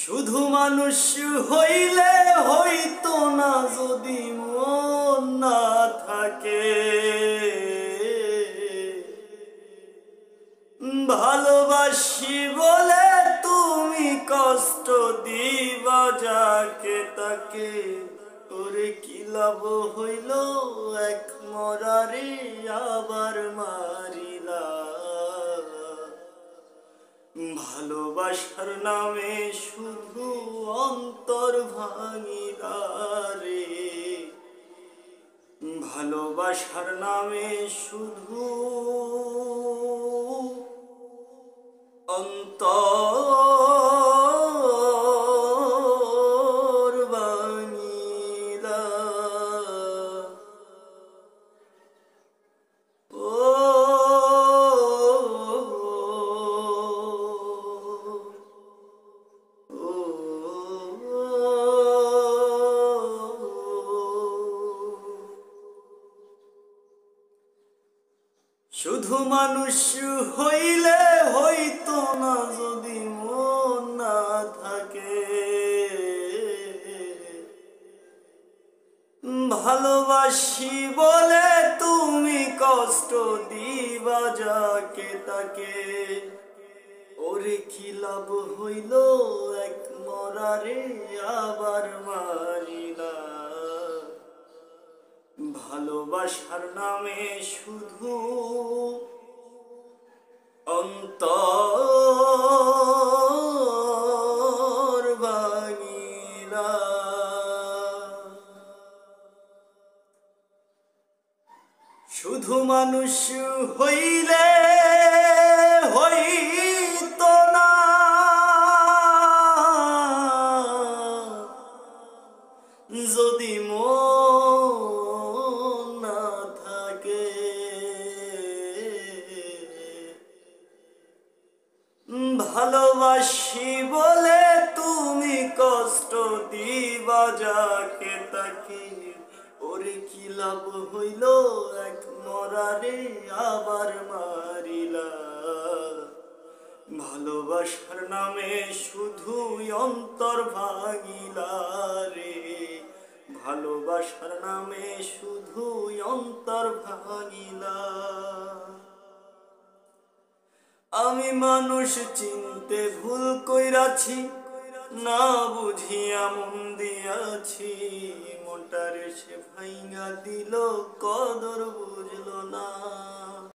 শুধু মানুষ হইলে হইতো না যদি মন না থাকে। ভালোবাসি বলে তুমি কষ্ট দিবা যাকে তাকে, ওরে কি লাভ হইল এক মরারে আবার মারিলা। ভালোবাসার নামে শুধু অন্তর ভাঙিলা রে, ভালোবাসার নামে শুধু অন্তর ভাঙিলা। শুধু মানুষ হইলে হইতো না যদি মন না থাকে। ভালোবাসি বলে তুমি কষ্ট দিবা যাকে তাকে, ওরে কি লাভ হইল এক মরারে আবার মারিলা। ভালোবাসার নামে শুধু অন্তর ভাঙিলা। শুধু মানুষ হইলে হইতো না যদি মন না থাকে। ভালোবাসি বলে তুমি কষ্ট দিবা যাকে তাকে, ওরে কি লাভ হইল এক মরারে আবার মারিলা। ভালোবাসার নামে শুধু অন্তর ভাঙিলা রে, ভালোবাসার নামে শুধু অন্তর ভাঙিলা। আমি মানুষ চিনতে ভুল কইরাছি, না বুঝিয়া মন দিয়াছি। মনটারে সে ভাইঙা দিল, কদর বুঝলো না।